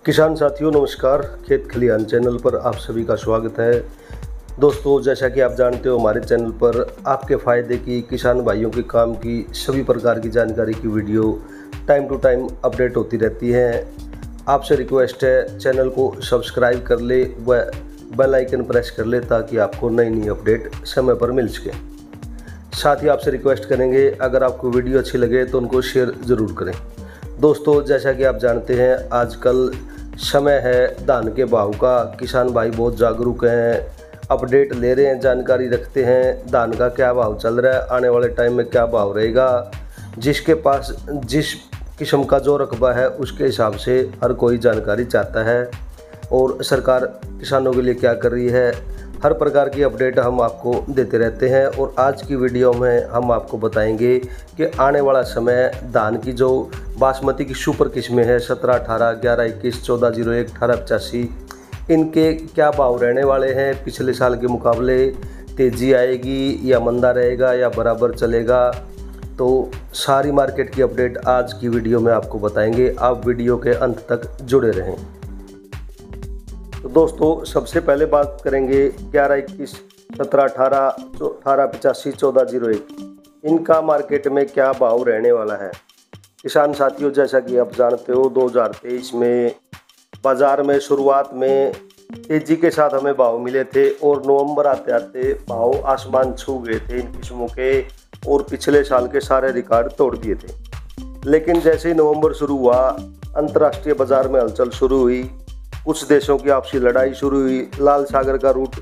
किसान साथियों नमस्कार। खेत खलिहान चैनल पर आप सभी का स्वागत है। दोस्तों, जैसा कि आप जानते हो, हमारे चैनल पर आपके फ़ायदे की, किसान भाइयों के काम की सभी प्रकार की जानकारी की video time to time update होती रहती है। आपसे रिक्वेस्ट है, चैनल को सब्सक्राइब कर ले व बेल आइकन प्रेस कर ले ताकि आपको नई नई अपडेट समय पर मिल सके। साथ ही आपसे रिक्वेस्ट करेंगे, अगर आपको वीडियो अच्छी लगे तो उनको शेयर ज़रूर करें। दोस्तों, जैसा कि आप जानते हैं, आजकल समय है धान के भाव का। किसान भाई बहुत जागरूक हैं, अपडेट ले रहे हैं, जानकारी रखते हैं धान का क्या भाव चल रहा है, आने वाले टाइम में क्या भाव रहेगा। जिसके पास जिस किस्म का जो रकबा है उसके हिसाब से हर कोई जानकारी चाहता है और सरकार किसानों के लिए क्या कर रही है, हर प्रकार की अपडेट हम आपको देते रहते हैं। और आज की वीडियो में हम आपको बताएंगे कि आने वाला समय धान की जो बासमती की सुपर किस्में हैं 17, 18, 11, 21, 14, 01, 18, 85, इनके क्या भाव रहने वाले हैं। पिछले साल के मुकाबले तेज़ी आएगी या मंदा रहेगा या बराबर चलेगा, तो सारी मार्केट की अपडेट आज की वीडियो में आपको बताएंगे। आप वीडियो के अंत तक जुड़े रहें। तो दोस्तों, सबसे पहले बात करेंगे 11, 21, 17, 18, 18, 85, 14, 01, इनका मार्केट में क्या भाव रहने वाला है। किसान साथियों, जैसा कि आप जानते हो, 2023 में बाज़ार में शुरुआत में तेज़ी के साथ हमें भाव मिले थे और नवंबर आते आते भाव आसमान छू गए थे इन किस्मों के और पिछले साल के सारे रिकॉर्ड तोड़ दिए थे। लेकिन जैसे ही नवंबर शुरू हुआ, अंतर्राष्ट्रीय बाज़ार में हलचल शुरू हुई, कुछ देशों की आपसी लड़ाई शुरू हुई, लाल सागर का रूट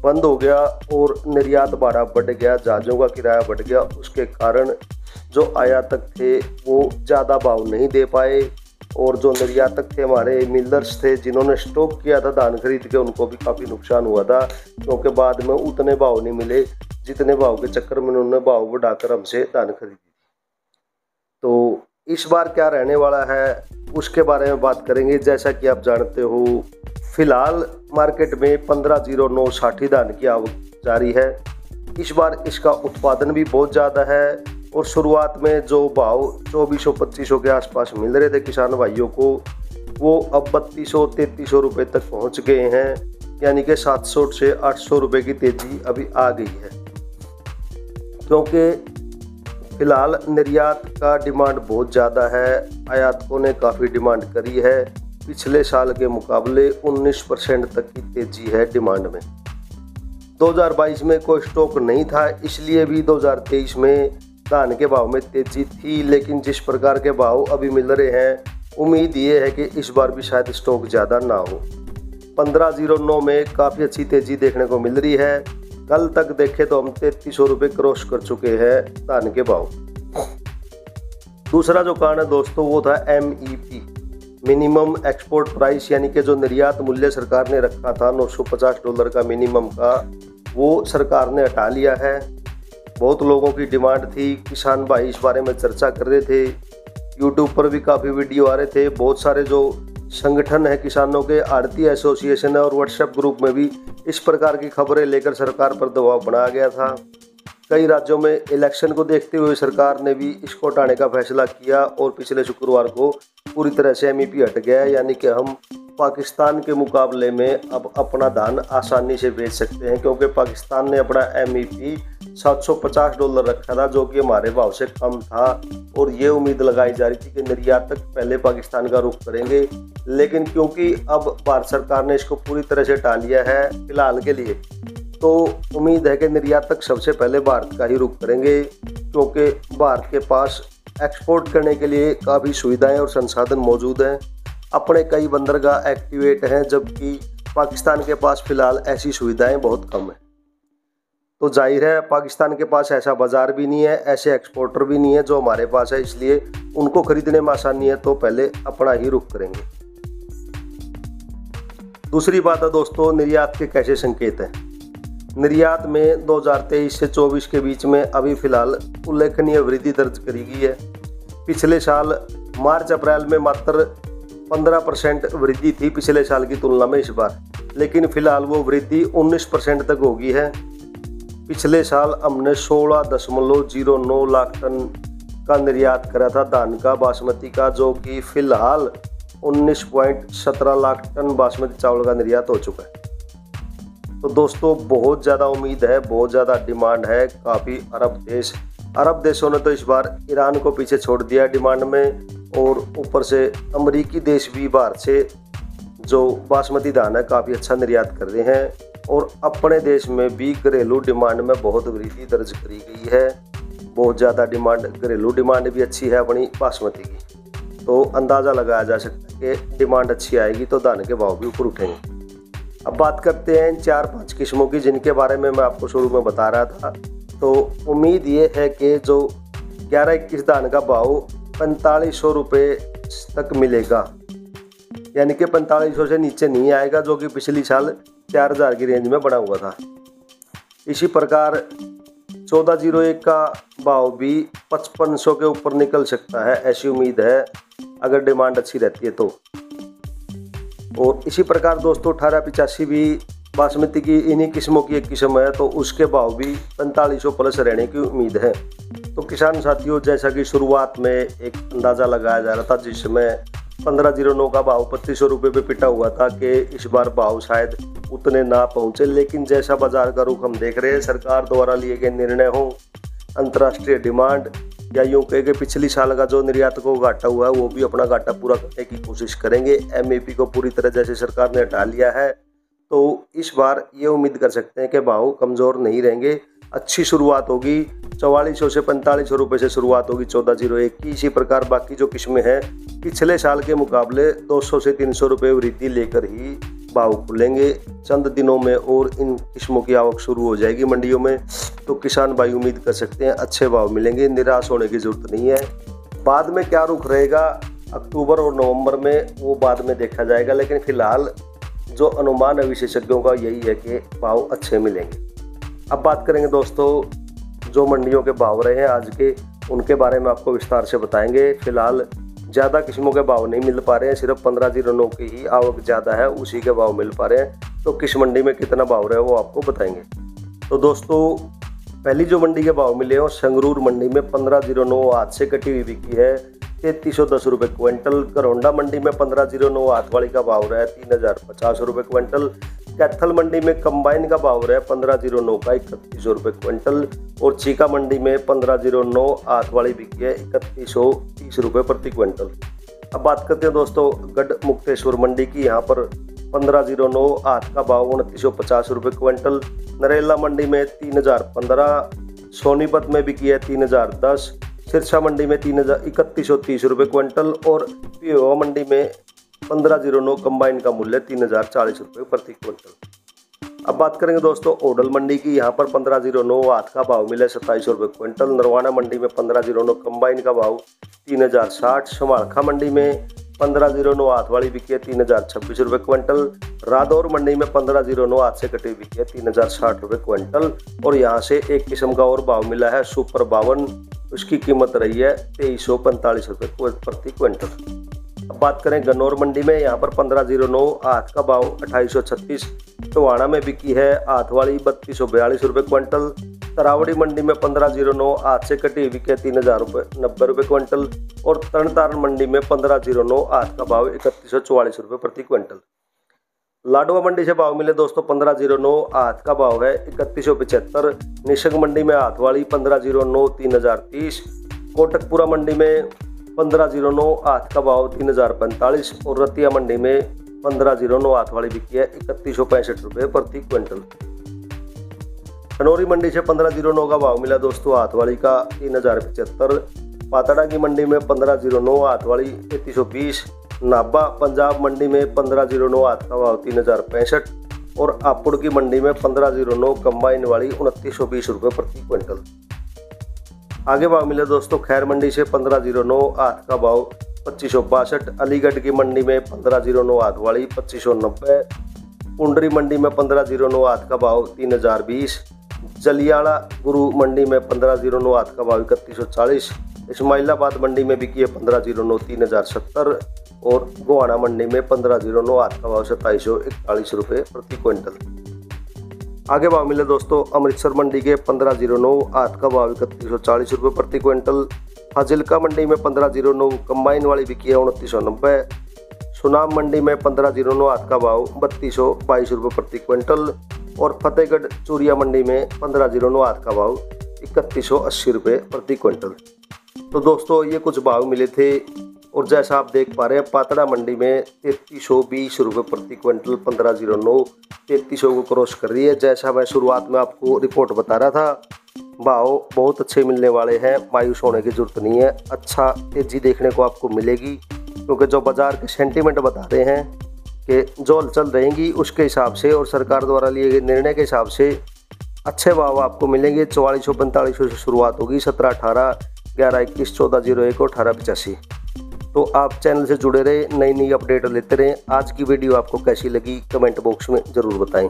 बंद हो गया और निर्यात भाड़ा बढ़ गया, जहाज़ों का किराया बढ़ गया। उसके कारण जो आयातक थे वो ज़्यादा भाव नहीं दे पाए और जो निर्यातक थे, हमारे मिलर्स थे जिन्होंने स्टॉक किया था धान खरीद के, उनको भी काफ़ी नुकसान हुआ था, क्योंकि बाद में उतने भाव नहीं मिले जितने भाव के चक्कर में उन्होंने भाव बढ़ाकर हमसे धान खरीदी। तो इस बार क्या रहने वाला है उसके बारे में बात करेंगे। जैसा कि आप जानते हो, फिलहाल मार्केट में 150960 धान की आवक जारी है। इस बार इसका उत्पादन भी बहुत ज़्यादा है और शुरुआत में जो भाव 2400-2500 के आसपास मिल रहे थे किसान भाइयों को, वो अब 3200-3300 रुपये तक पहुंच गए हैं, यानी कि 700 से 800 रुपये की तेज़ी अभी आ गई है। क्योंकि फिलहाल निर्यात का डिमांड बहुत ज़्यादा है, आयातकों ने काफ़ी डिमांड करी है। पिछले साल के मुकाबले 19% तक की तेज़ी है डिमांड में। 2022 में कोई स्टॉक नहीं था, इसलिए भी 2023 में धान के भाव में तेज़ी थी। लेकिन जिस प्रकार के भाव अभी मिल रहे हैं, उम्मीद ये है कि इस बार भी शायद स्टॉक ज़्यादा ना हो। 1509 में काफ़ी अच्छी तेज़ी देखने को मिल रही है। कल तक देखें तो हम 3300 रुपये क्रॉस कर चुके हैं धान के भाव। दूसरा जो कारण है दोस्तों, वो था MEP, मिनिमम एक्सपोर्ट प्राइस, यानी कि जो निर्यात मूल्य सरकार ने रखा था $950 का मिनिमम का, वो सरकार ने हटा लिया है। बहुत लोगों की डिमांड थी, किसान भाई इस बारे में चर्चा कर रहे थे, यूट्यूब पर भी काफ़ी वीडियो आ रहे थे। बहुत सारे जो संगठन है किसानों के, आड़ती एसोसिएशन है और व्हाट्सएप ग्रुप में भी इस प्रकार की खबरें लेकर सरकार पर दबाव बनाया गया था। कई राज्यों में इलेक्शन को देखते हुए सरकार ने भी इसको हटाने का फैसला किया और पिछले शुक्रवार को पूरी तरह से MEP हट गया, यानी कि हम पाकिस्तान के मुकाबले में अब अपना धान आसानी से बेच सकते हैं, क्योंकि पाकिस्तान ने अपना MEP $750 रखा था, जो कि हमारे भाव से कम था। और ये उम्मीद लगाई जा रही थी कि निर्यातक पहले पाकिस्तान का रुख करेंगे, लेकिन क्योंकि अब भारत सरकार ने इसको पूरी तरह से टाल लिया है फिलहाल के लिए, तो उम्मीद है कि निर्यातक सबसे पहले भारत का ही रुख करेंगे, क्योंकि भारत के पास एक्सपोर्ट करने के लिए काफ़ी सुविधाएं और संसाधन मौजूद हैं। अपने कई बंदरगाह एक्टिवेट हैं, जबकि पाकिस्तान के पास फिलहाल ऐसी सुविधाएं बहुत कम हैं। तो जाहिर है पाकिस्तान के पास ऐसा बाज़ार भी नहीं है, ऐसे एक्सपोर्टर भी नहीं है जो हमारे पास है, इसलिए उनको खरीदने में आसानी है, तो पहले अपना ही रुख करेंगे। दूसरी बात है दोस्तों, निर्यात के कैसे संकेत हैं। निर्यात में 2023 से 24 के बीच में अभी फिलहाल उल्लेखनीय वृद्धि दर्ज करी गई है। पिछले साल मार्च अप्रैल में मात्र 15% वृद्धि थी पिछले साल की तुलना में इस बार, लेकिन फिलहाल वो वृद्धि 19% तक हो गई है। पिछले साल हमने 16.09 लाख टन का निर्यात करा था धान का, बासमती का, जो कि फिलहाल 19.17 लाख टन बासमती चावल का निर्यात हो चुका है। तो दोस्तों बहुत ज़्यादा उम्मीद है, बहुत ज़्यादा डिमांड है। काफ़ी अरब देशों ने तो इस बार ईरान को पीछे छोड़ दिया डिमांड में, और ऊपर से अमेरिकी देश भी बाहर से जो बासमती धान है काफ़ी अच्छा निर्यात कर रहे हैं, और अपने देश में भी घरेलू डिमांड में बहुत वृद्धि दर्ज करी गई है। बहुत ज़्यादा डिमांड, घरेलू डिमांड भी अच्छी है अपनी बासमती की, तो अंदाज़ा लगाया जा सकता है कि डिमांड अच्छी आएगी तो धान के भाव भी ऊपर उठेंगे। अब बात करते हैं इन 4-5 किस्मों की जिनके बारे में मैं आपको शुरू में बता रहा था। तो उम्मीद ये है कि जो 11-21 धान का भाव 4500 रुपये तक मिलेगा, यानी कि 4500 से नीचे नहीं आएगा, जो कि पिछली साल 4000 की रेंज में बना हुआ था। इसी प्रकार 1401 का भाव भी 5500 के ऊपर निकल सकता है, ऐसी उम्मीद है अगर डिमांड अच्छी रहती है तो। और इसी प्रकार दोस्तों 1885 भी बासमती की इन्हीं किस्मों की एक किस्म है, तो उसके भाव भी 4500 प्लस रहने की उम्मीद है। तो किसान साथियों, जैसा कि शुरुआत में एक अंदाज़ा लगाया जा रहा था जिसमें 1509 का भाव 2500 रुपये पे पिटा हुआ था कि इस बार भाव शायद उतने ना पहुँचे, लेकिन जैसा बाजार का रुख हम देख रहे हैं, सरकार द्वारा लिए गए निर्णय हो, अंतर्राष्ट्रीय डिमांड, या यूँ कहे कि पिछली साल का जो निर्यातकों को घाटा हुआ है वो भी अपना घाटा पूरा करने की कोशिश करेंगे। एमएपी को पूरी तरह जैसे सरकार ने हटा लिया है, तो इस बार ये उम्मीद कर सकते हैं कि भाव कमज़ोर नहीं रहेंगे, अच्छी शुरुआत होगी। 4400 से 4500 रुपये से शुरुआत होगी 1401 की। इसी प्रकार बाकी जो किस्में हैं पिछले साल के मुकाबले 200 से 300 रुपये वृद्धि लेकर ही भाव खुलेंगे चंद दिनों में, और इन किस्मों की आवक शुरू हो जाएगी मंडियों में। तो किसान भाई उम्मीद कर सकते हैं अच्छे भाव मिलेंगे, निराश होने की ज़रूरत नहीं है। बाद में क्या रुख रहेगा अक्टूबर और नवंबर में, वो बाद में देखा जाएगा, लेकिन फिलहाल जो अनुमान है विशेषज्ञों का यही है कि भाव अच्छे मिलेंगे। अब बात करेंगे दोस्तों जो मंडियों के भाव रहे हैं आज के, उनके बारे में आपको विस्तार से बताएंगे। फिलहाल ज़्यादा किस्मों के भाव नहीं मिल पा रहे हैं, सिर्फ 1509 की ही आवक ज़्यादा है, उसी के भाव मिल पा रहे हैं। तो किस मंडी में कितना भाव रहे वो आपको बताएंगे। तो दोस्तों पहली जो मंडी के भाव मिले हैं संगरूर मंडी में 1509 हाथ से कटी हुई बिकी है 3310 रुपये क्विंटल। करौंडा मंडी में 1509 हाथ वाली का भाव रहा है 3050 रुपये क्विंटल। कैथल मंडी में कंबाइन का भाव रहा है 1509 का 3100 रुपये क्विंटल, और चीका मंडी में 1509 हाथ वाली बिकी है 3130 रुपये प्रति क्विंटल। अब बात करते हैं दोस्तों गढ़ मुक्तेश्वर मंडी की। यहाँ पर 1509 हाथ का भाव 2950 रुपये क्विंटल। नरेला मंडी में 3015, सोनीपत में बिकी है 3010, सिरसा मंडी में 3130 रुपये क्विंटल, और पिहोवा मंडी में 1509 कंबाइन का मूल्य 3040 रुपये प्रति क्विंटल। अब बात करेंगे दोस्तों ओडल मंडी की। यहाँ पर 1509 हाथ का भाव मिला 2700 रुपये क्विंटल। नरवाना मंडी में 1509 कंबाइन का भाव 3060। समालखा मंडी में 1509 हाथ वाली बिकी है 3026 रुपये क्विंटल। रादौर मंडी में 1509 हाथ से कटी बिकी है 3060 रुपये क्विंटल। और यहाँ से एक किस्म का और भाव मिला है सुपर 52, उसकी कीमत रही है 2345 रुपये प्रति क्विंटल। अब बात करें गन्नौर मंडी में। यहाँ पर 1509 हाथ का भाव 2836। टोहाना में बिकी है हाथ वाली 3242 रुपये क्विंटल। तरावड़ी मंडी में 1509 हाथ से कटी बिकी है 3090 रुपये क्विंटल, और तरनतारण मंडी में 1509 हाथ का भाव 3144 रुपये प्रति क्विंटल। लाडवा मंडी से भाव मिले दोस्तों 1509 हाथ का भाव है 3175। निशंग मंडी में हाथ वाली 1509 3030। कोटकपुरा मंडी में 1509 हाथ का भाव 3045, और रतिया मंडी में 1509 हाथ वाली बिकी है 3165 रुपये प्रति क्विंटल। खनौरी मंडी से 1509 का भाव मिला दोस्तों हाथ वाली का 3075। पातड़ा की मंडी में 1509 हाथ वाली 3320। नाभा पंजाब मंडी में 1509 हाथ का भाव 3065, और हापुड़ की मंडी में 1509 कंबाइन वाली 2920 रुपये प्रति क्विंटल। आगे भाव मिले दोस्तों खैर मंडी से 1509 हाथ का भाव 2562। अलीगढ़ की मंडी में 1509 हाथ वाली 2590। पुंडरी मंडी में 1509 हाथ का भाव 3020। जलियाला गुरु मंडी में 1509 हाथ का भाव 3140। इस्माइलाबाद मंडी में बिकी है 1509 3070, और गोहाना मंडी में 1509 हाथ का भाव 2741 रुपये प्रति क्विंटल। आगे भाव मिले दोस्तों अमृतसर मंडी के 1509 हाथ का भाव 3140 रुपये प्रति क्विंटल। फाजिल्का मंडी में 1509 कंबाइन वाली बिकी है 2990। सुनाम मंडी में 1509 आठ का भाव 3222 रुपये प्रति क्विंटल और फतेहगढ़ चूरिया मंडी में 1509 आठ का भाव 3180 रुपये प्रति क्विंटल। तो दोस्तों ये कुछ भाव मिले थे और जैसा आप देख पा रहे हैं पातड़ा मंडी में 3320 रुपये प्रति क्विंटल 1509 3300 को क्रॉस कर रही है। जैसा मैं शुरुआत में आपको रिपोर्ट बता रहा था, भाव बहुत अच्छे मिलने वाले हैं, मायूस होने की जरूरत नहीं है। अच्छा तेजी देखने को आपको मिलेगी क्योंकि जो बाजार के सेंटीमेंट बता रहे हैं कि जो हलचल रहेंगी उसके हिसाब से और सरकार द्वारा लिए गए निर्णय के हिसाब से अच्छे भाव आपको मिलेंगे। 4445 से शुरुआत होगी, 1718 1121 1401 और 1885। तो आप चैनल से जुड़े रहे, नई नई अपडेट लेते रहें। आज की वीडियो आपको कैसी लगी कमेंट बॉक्स में ज़रूर बताएं।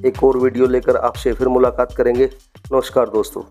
एक और वीडियो लेकर आपसे फिर मुलाकात करेंगे। नमस्कार दोस्तों।